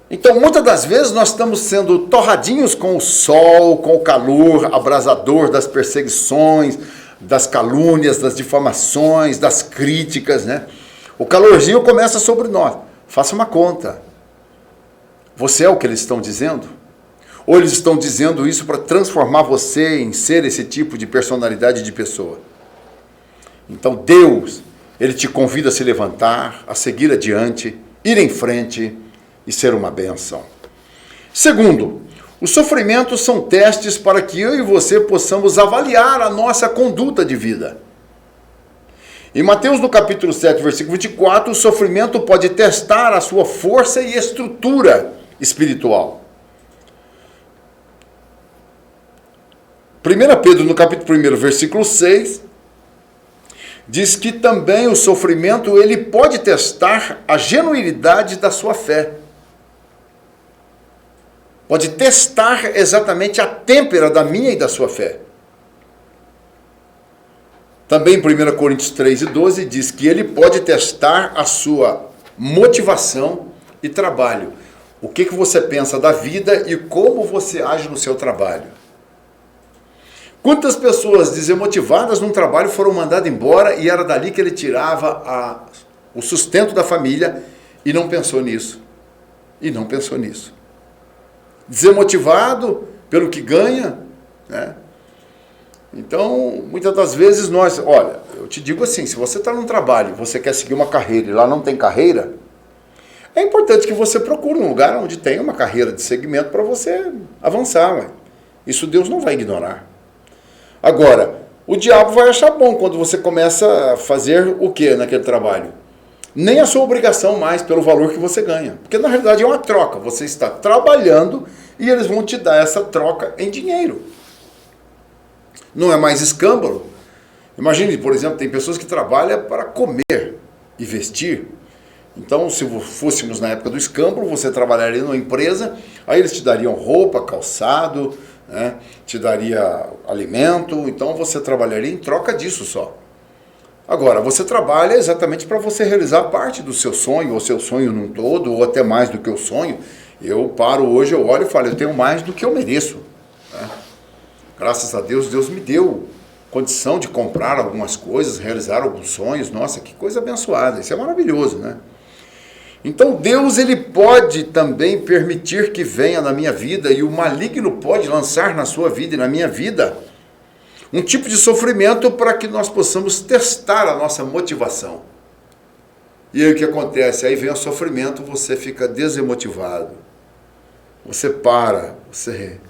B: Então muitas das vezes nós estamos sendo torradinhos com o sol, com o calor abrasador das perseguições, das calúnias, das difamações, das críticas, né? O calorzinho começa sobre nós. Faça uma conta. Você é o que eles estão dizendo? Ou eles estão dizendo isso para transformar você em ser esse tipo de personalidade de pessoa? Então Deus, Ele te convida a se levantar, a seguir adiante, ir em frente e ser uma bênção. Segundo, os sofrimentos são testes para que eu e você possamos avaliar a nossa conduta de vida. Em Mateus, no capítulo 7, versículo 24, o sofrimento pode testar a sua força e estrutura espiritual. 1 Pedro, no capítulo 1, versículo 6, diz que também o sofrimento ele pode testar a genuinidade da sua fé. Pode testar exatamente a têmpera da minha e da sua fé. Também em 1 Coríntios 3 e 12 diz que ele pode testar a sua motivação e trabalho. O que você pensa da vida e como você age no seu trabalho. Quantas pessoas desmotivadas num trabalho foram mandadas embora e era dali que ele tirava o sustento da família e não pensou nisso. Desmotivado pelo que ganha, né? Então, muitas das vezes olha, eu te digo assim, se você está num trabalho, você quer seguir uma carreira e lá não tem carreira, é importante que você procure um lugar onde tem uma carreira de segmento para você avançar, ué. Isso Deus não vai ignorar. Agora, o diabo vai achar bom quando você começa a fazer o que naquele trabalho? Nem a sua obrigação mais pelo valor que você ganha. Porque na realidade é uma troca. Você está trabalhando e eles vão te dar essa troca em dinheiro. Não é mais escândalo. Imagine, por exemplo, tem pessoas que trabalham para comer e vestir. Então, se fôssemos na época do escândalo, você trabalharia numa empresa, aí eles te dariam roupa, calçado, né? Te daria alimento, então você trabalharia em troca disso só. Agora, você trabalha exatamente para você realizar parte do seu sonho, ou seu sonho num todo, ou até mais do que o sonho. Eu paro hoje, eu olho e falo, eu tenho mais do que eu mereço, né? Graças a Deus, Deus me deu condição de comprar algumas coisas, realizar alguns sonhos. Nossa, que coisa abençoada, isso é maravilhoso, né? Então Deus, ele pode também permitir que venha na minha vida, e o maligno pode lançar na sua vida e na minha vida Um tipo de sofrimento para que nós possamos testar a nossa motivação. E aí o que acontece? Aí vem o sofrimento, você fica desmotivado. Você para, você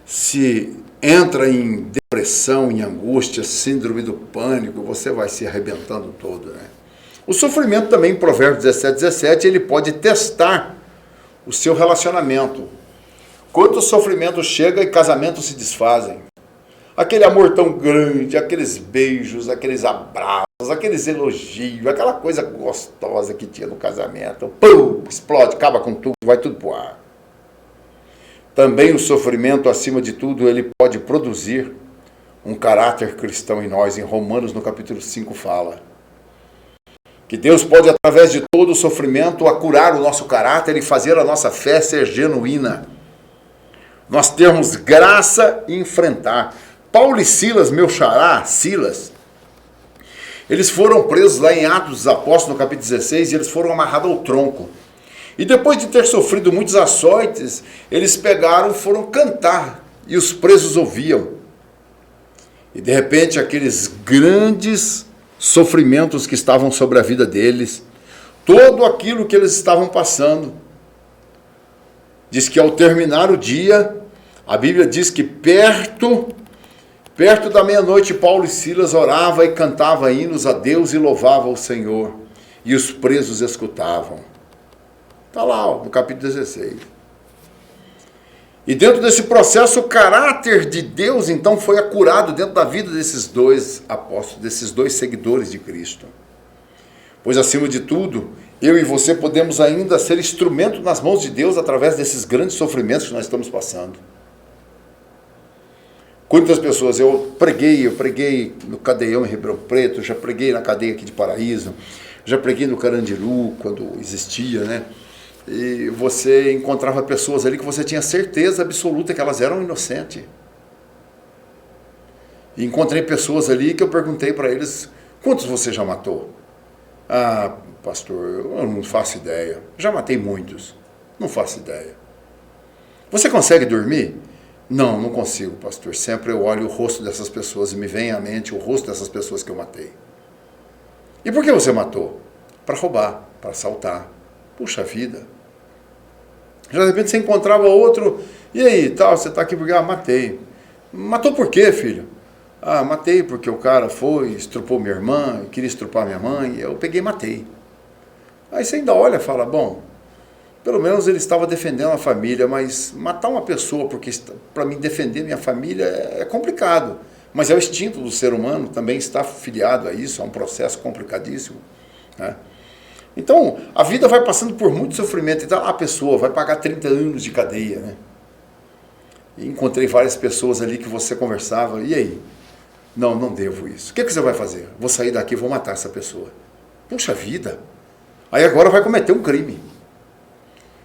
B: se entra em depressão, em angústia, síndrome do pânico, você vai se arrebentando todo, né? O sofrimento também, em Provérbios 17, ele pode testar o seu relacionamento. Quando o sofrimento chega e casamentos se desfazem, aquele amor tão grande, aqueles beijos, aqueles abraços, aqueles elogios, aquela coisa gostosa que tinha no casamento, pum, explode, acaba com tudo, vai tudo pro ar. Também o sofrimento, acima de tudo, ele pode produzir um caráter cristão em nós. Em Romanos, no capítulo 5, fala que Deus pode, através de todo o sofrimento, curar o nosso caráter e fazer a nossa fé ser genuína. Nós termos graça e enfrentar. Paulo e Silas, meu xará, Silas, eles foram presos lá em Atos dos Apóstolos, no capítulo 16, e eles foram amarrados ao tronco. E depois de ter sofrido muitos açoites, eles pegaram e foram cantar, e os presos ouviam. E de repente aqueles grandes sofrimentos que estavam sobre a vida deles, todo aquilo que eles estavam passando, diz que ao terminar o dia, a Bíblia diz que perto da meia-noite, Paulo e Silas orava e cantava hinos a Deus e louvava o Senhor, e os presos escutavam. Está lá, no capítulo 16. E dentro desse processo, o caráter de Deus, então, foi acurado dentro da vida desses dois apóstolos, desses dois seguidores de Cristo. Pois, acima de tudo, eu e você podemos ainda ser instrumento nas mãos de Deus através desses grandes sofrimentos que nós estamos passando. Quantas pessoas, eu preguei no Cadeião em Ribeirão Preto, já preguei na cadeia aqui de Paraíso, já preguei no Carandiru, quando existia, né? E você encontrava pessoas ali que você tinha certeza absoluta que elas eram inocentes. E encontrei pessoas ali que eu perguntei para eles, quantos você já matou? Ah, pastor, eu não faço ideia. Já matei muitos. Não faço ideia. Você consegue dormir? Não, não consigo, pastor. Sempre eu olho o rosto dessas pessoas e me vem à mente o rosto dessas pessoas que eu matei. E por que você matou? Para roubar, para assaltar. Puxa vida. Já de repente você encontrava outro, e aí, tal, você está aqui porque, matei. Matou por quê, filho? Ah, matei porque o cara foi, estrupou minha irmã, queria estrupar minha mãe, eu peguei e matei. Aí você ainda olha e fala, bom, pelo menos ele estava defendendo a família, mas matar uma pessoa porque para mim defender minha família é complicado. Mas é o instinto do ser humano, também está filiado a isso, é um processo complicadíssimo, né? Então, a vida vai passando por muito sofrimento. Então, a pessoa vai pagar 30 anos de cadeia, né? E encontrei várias pessoas ali que você conversava. E aí? Não, não devo isso. O que você vai fazer? Vou sair daqui e vou matar essa pessoa. Puxa vida! Aí agora vai cometer um crime.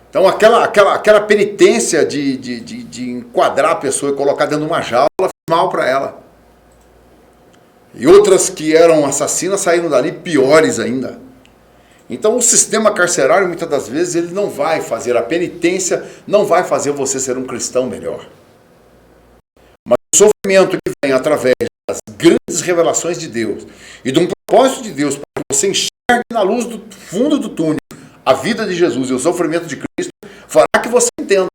B: Então, aquela penitência de enquadrar a pessoa e colocar dentro de uma jaula, fez mal para ela. E outras que eram assassinas saíram dali piores ainda. Então o sistema carcerário, muitas das vezes, ele não vai fazer a penitência, não vai fazer você ser um cristão melhor. Mas o sofrimento que vem através das grandes revelações de Deus e de um propósito de Deus para que você enxergue na luz do fundo do túnel a vida de Jesus e o sofrimento de Cristo, fará que você entenda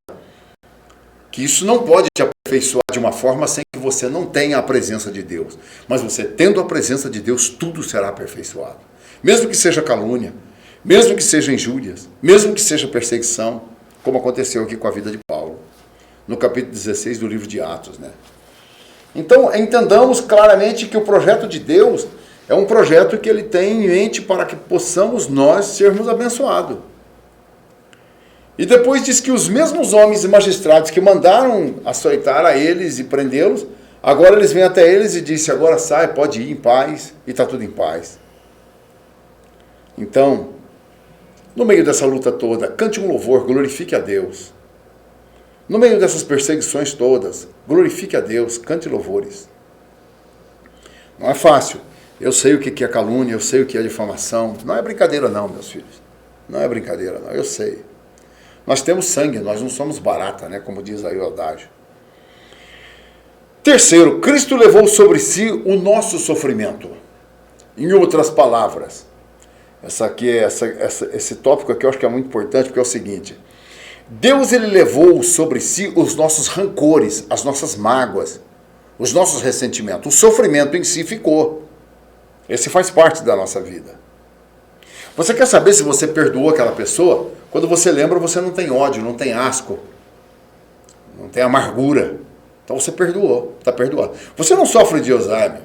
B: que isso não pode te aperfeiçoar de uma forma sem que você não tenha a presença de Deus. Mas você tendo a presença de Deus, tudo será aperfeiçoado. Mesmo que seja calúnia, mesmo que seja injúrias, mesmo que seja perseguição, como aconteceu aqui com a vida de Paulo, no capítulo 16 do livro de Atos, né? Então, entendamos claramente que o projeto de Deus é um projeto que ele tem em mente para que possamos nós sermos abençoados. E depois diz que os mesmos homens e magistrados que mandaram açoitar a eles e prendê-los, agora eles vêm até eles e dizem, agora sai, pode ir em paz, e está tudo em paz. Então, no meio dessa luta toda, cante um louvor, glorifique a Deus. No meio dessas perseguições todas, glorifique a Deus, cante louvores. Não é fácil. Eu sei o que é calúnia, eu sei o que é difamação. Não é brincadeira não, meus filhos. Não é brincadeira não, eu sei. Nós temos sangue, nós não somos barata, né? Como diz aí o adágio. Terceiro, Cristo levou sobre si o nosso sofrimento. Em outras palavras, esse tópico aqui eu acho que é muito importante, porque é o seguinte: Deus, ele levou sobre si os nossos rancores, as nossas mágoas, os nossos ressentimentos. O sofrimento em si ficou. Esse faz parte da nossa vida. Você quer saber se você perdoou aquela pessoa? Quando você lembra, você não tem ódio, não tem asco, não tem amargura. Então você perdoou, está perdoado. Você não sofre de Alzheimer.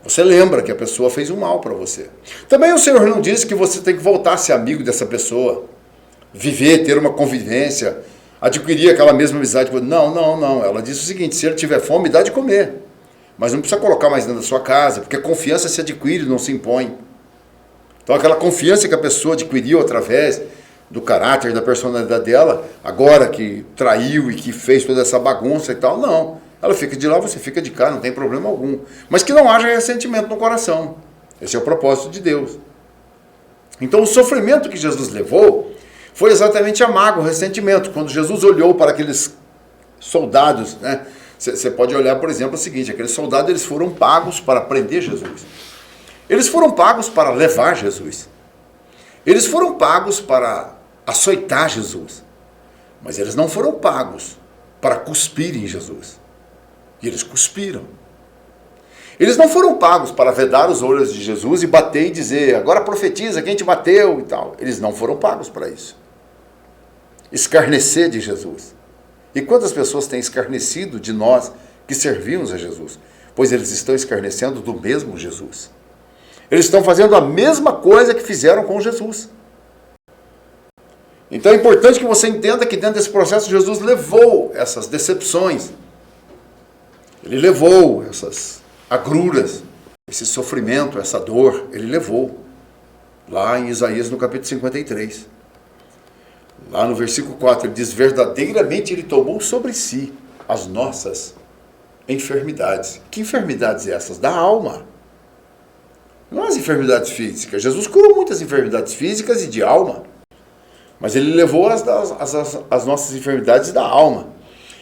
B: Você lembra que a pessoa fez um mal para você. Também o Senhor não disse que você tem que voltar a ser amigo dessa pessoa, viver, ter uma convivência, adquirir aquela mesma amizade. Não. Ela disse o seguinte: se ele tiver fome, dá de comer. Mas não precisa colocar mais dentro da sua casa, porque a confiança se adquire, não se impõe. Então aquela confiança que a pessoa adquiriu através do caráter, da personalidade dela, agora que traiu e que fez toda essa bagunça e tal, não. Ela fica de lá, você fica de cá, não tem problema algum. Mas que não haja ressentimento no coração. Esse é o propósito de Deus. Então o sofrimento que Jesus levou foi exatamente a mágoa, o ressentimento. Quando Jesus olhou para aqueles soldados, né? Você pode olhar, por exemplo, o seguinte: aqueles soldados, eles foram pagos para prender Jesus. Eles foram pagos para levar Jesus. Eles foram pagos para açoitar Jesus. Mas eles não foram pagos para cuspir em Jesus. E eles cuspiram. Eles não foram pagos para vedar os olhos de Jesus e bater e dizer: agora profetiza, quem te bateu e tal. Eles não foram pagos para isso. Escarnecer de Jesus. E quantas pessoas têm escarnecido de nós que servimos a Jesus? Pois eles estão escarnecendo do mesmo Jesus. Eles estão fazendo a mesma coisa que fizeram com Jesus. Então é importante que você entenda que dentro desse processo Jesus levou essas decepções. Ele levou essas agruras, esse sofrimento, essa dor, ele levou. Lá em Isaías, no capítulo 53. Lá no versículo 4, ele diz: verdadeiramente ele tomou sobre si as nossas enfermidades. Que enfermidades essas? Da alma. Não as enfermidades físicas. Jesus curou muitas enfermidades físicas e de alma. Mas ele levou as nossas enfermidades da alma.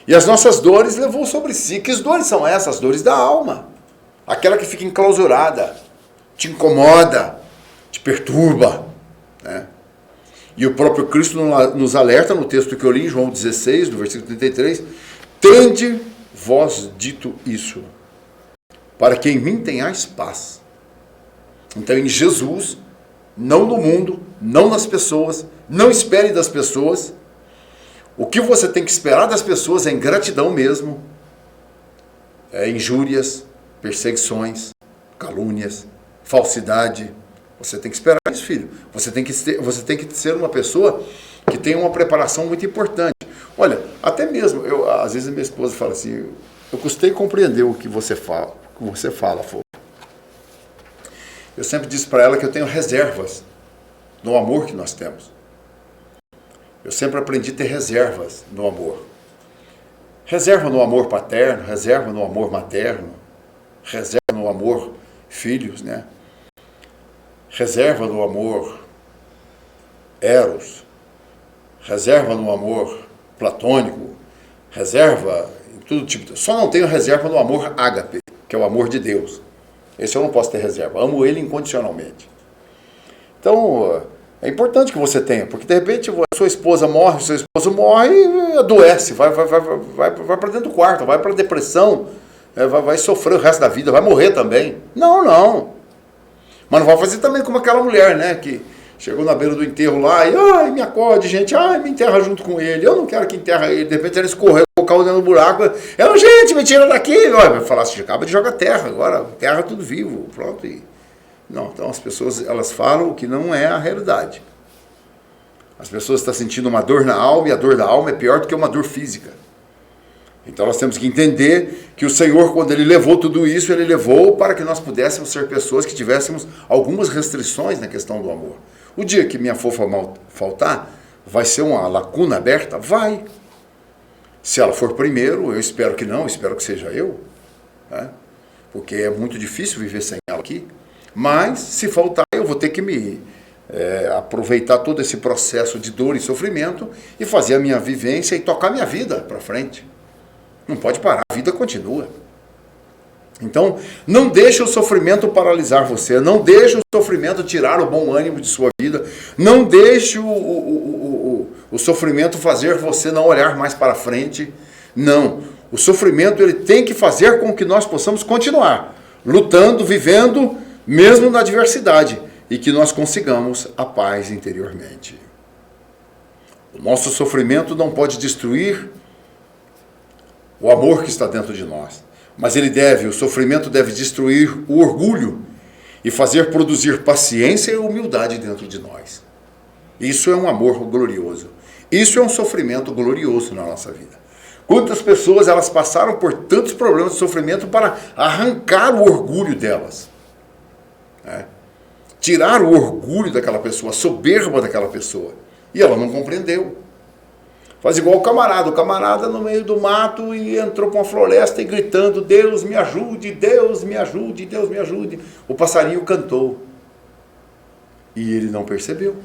B: E as nossas dores levou sobre si. Que dores são essas? As dores da alma. Aquela que fica enclausurada, te incomoda, te perturba, né? E o próprio Cristo nos alerta no texto que eu li, em João 16, do versículo 33, tende vós dito isso, para que em mim tenhais paz. Então em Jesus, não no mundo, não nas pessoas, não espere das pessoas. O que você tem que esperar das pessoas é ingratidão mesmo, é injúrias, perseguições, calúnias, falsidade. Você tem que esperar isso, filho. Você tem que ser uma pessoa que tem uma preparação muito importante. Olha, até mesmo, às vezes a minha esposa fala assim: eu custei compreender o que você fala, Fofo. Eu sempre disse para ela que eu tenho reservas no amor que nós temos. Eu sempre aprendi a ter reservas no amor. Reserva no amor paterno, reserva no amor materno, reserva no amor filhos, né? Reserva no amor eros, reserva no amor platônico, reserva em todo tipo. Só não tenho reserva no amor ágape, que é o amor de Deus. Esse eu não posso ter reserva. Amo ele incondicionalmente. Então, é importante que você tenha, porque de repente sua esposa morre, seu esposo morre e adoece, vai para dentro do quarto, vai para a depressão, vai sofrer o resto da vida, vai morrer também. Não. Mas não vai fazer também como aquela mulher, né, que chegou na beira do enterro lá e, ai, me acorde, gente, ai, me enterra junto com ele, eu não quero que enterra ele. De repente ela escorreu, caiu dentro do buraco, ela, gente, me tira daqui. Vai falar assim: acaba de jogar terra, agora terra tudo vivo, pronto. Não, então as pessoas, elas falam o que não é a realidade. As pessoas estão sentindo uma dor na alma, e a dor da alma é pior do que uma dor física. Então nós temos que entender que o Senhor, quando Ele levou tudo isso, Ele levou para que nós pudéssemos ser pessoas que tivéssemos algumas restrições na questão do amor. O dia que minha fofa faltar, vai ser uma lacuna aberta? Vai. Se ela for primeiro, eu espero que não, espero que seja eu, né? Porque é muito difícil viver sem ela aqui. Mas, se faltar, eu vou ter que aproveitar todo esse processo de dor e sofrimento e fazer a minha vivência e tocar a minha vida para frente. Não pode parar, a vida continua. Então, não deixe o sofrimento paralisar você, não deixe o sofrimento tirar o bom ânimo de sua vida, não deixe o sofrimento fazer você não olhar mais para frente. Não, o sofrimento ele tem que fazer com que nós possamos continuar lutando, vivendo, mesmo na adversidade, e que nós consigamos a paz interiormente. O nosso sofrimento não pode destruir o amor que está dentro de nós, mas o sofrimento deve destruir o orgulho e fazer produzir paciência e humildade dentro de nós. Isso é um amor glorioso. Isso é um sofrimento glorioso na nossa vida. Quantas pessoas elas passaram por tantos problemas de sofrimento para arrancar o orgulho delas, né? Tirar o orgulho daquela pessoa, a soberba daquela pessoa. E ela não compreendeu. Faz igual o camarada no meio do mato e entrou para uma floresta e gritando: Deus me ajude, Deus me ajude, Deus me ajude. O passarinho cantou. E ele não percebeu.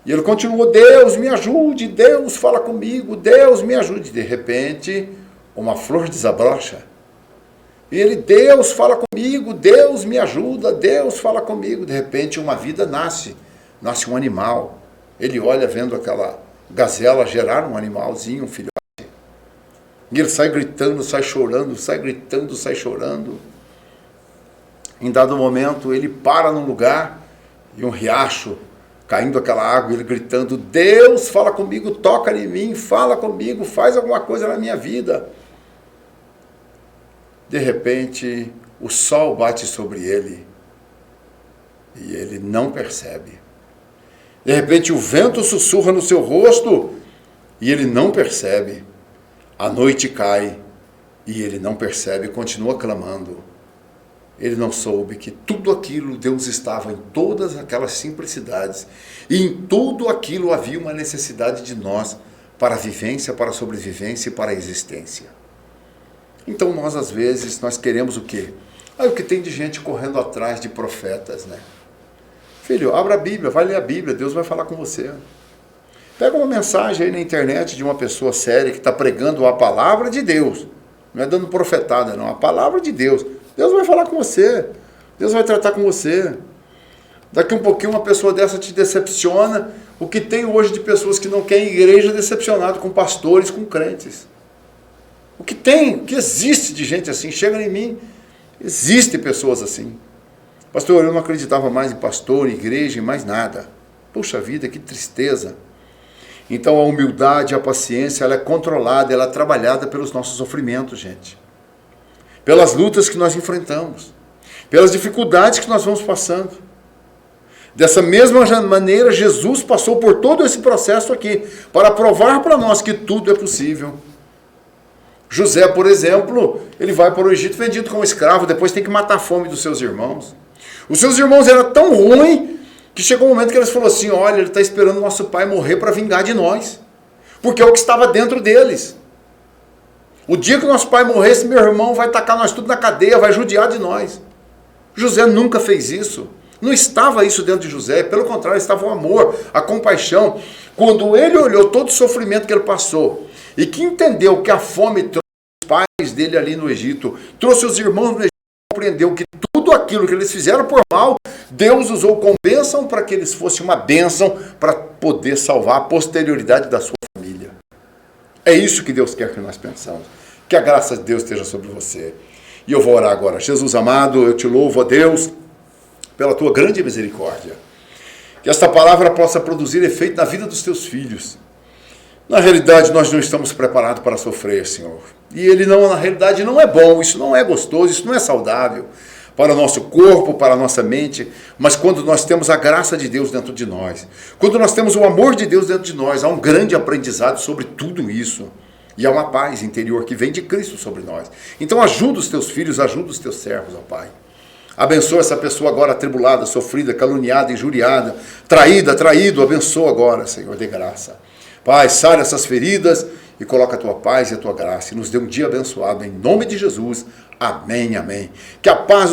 B: E ele continuou: Deus me ajude, Deus fala comigo, Deus me ajude. De repente, uma flor desabrocha. E ele: Deus fala comigo, Deus me ajuda, Deus fala comigo. De repente, uma vida nasce um animal. Ele olha vendo aquela gazela gerar um animalzinho, um filhote. E ele sai gritando, sai chorando, sai gritando, sai chorando. Em dado momento, ele para num lugar e um riacho, caindo aquela água, ele gritando: Deus fala comigo, toca em mim, fala comigo, faz alguma coisa na minha vida. De repente, o sol bate sobre ele e ele não percebe. De repente, o vento sussurra no seu rosto e ele não percebe. A noite cai e ele não percebe, continua clamando. Ele não soube que tudo aquilo, Deus estava em todas aquelas simplicidades. E em tudo aquilo havia uma necessidade de nós para a vivência, para a sobrevivência e para a existência. Então nós, às vezes, nós queremos o quê? O que tem de gente correndo atrás de profetas, né? Filho, abra a Bíblia, vai ler a Bíblia, Deus vai falar com você. Pega uma mensagem aí na internet de uma pessoa séria que está pregando a palavra de Deus. Não é dando profetada, não. A palavra de Deus. Deus vai falar com você. Deus vai tratar com você. Daqui um pouquinho uma pessoa dessa te decepciona. O que tem hoje de pessoas que não querem igreja decepcionado com pastores, com crentes. O que tem, o que existe de gente assim, chega em mim, existem pessoas assim. Pastor, eu não acreditava mais em pastor, em igreja, em mais nada. Puxa vida, que tristeza. Então a humildade, a paciência, ela é controlada, ela é trabalhada pelos nossos sofrimentos, gente. Pelas lutas que nós enfrentamos, pelas dificuldades que nós vamos passando. Dessa mesma maneira, Jesus passou por todo esse processo aqui, para provar para nós que tudo é possível. José, por exemplo, ele vai para o Egito vendido como escravo, depois tem que matar a fome dos seus irmãos. Os seus irmãos eram tão ruins que chegou um momento que eles falaram assim: olha, ele está esperando nosso pai morrer para vingar de nós, porque é o que estava dentro deles. O dia que nosso pai morresse, meu irmão vai tacar nós tudo na cadeia, vai judiar de nós. José nunca fez isso. Não estava isso dentro de José, pelo contrário, estava o amor, a compaixão. Quando ele olhou todo o sofrimento que ele passou e que entendeu que a fome trouxe os pais dele ali no Egito, trouxe os irmãos no Egito, compreendeu que tudo aquilo que eles fizeram por mal, Deus usou como bênção para que eles fossem uma bênção para poder salvar a posterioridade da sua família. É isso que Deus quer que nós pensamos. Que a graça de Deus esteja sobre você. E eu vou orar agora. Jesus amado, eu te louvo, ó Deus, pela tua grande misericórdia. Que esta palavra possa produzir efeito na vida dos teus filhos. Na realidade, nós não estamos preparados para sofrer, Senhor. E ele não, na realidade, não é bom, isso não é gostoso, isso não é saudável para o nosso corpo, para a nossa mente. Mas quando nós temos a graça de Deus dentro de nós, quando nós temos o amor de Deus dentro de nós, há um grande aprendizado sobre tudo isso. E há uma paz interior que vem de Cristo sobre nós. Então ajuda os teus filhos, ajuda os teus servos, ó Pai. Abençoa essa pessoa agora atribulada, sofrida, caluniada, injuriada, traído, abençoa agora, Senhor, de graça. Pai, sara essas feridas e coloca a tua paz e a tua graça. E nos dê um dia abençoado, em nome de Jesus. Amém, amém. Que a paz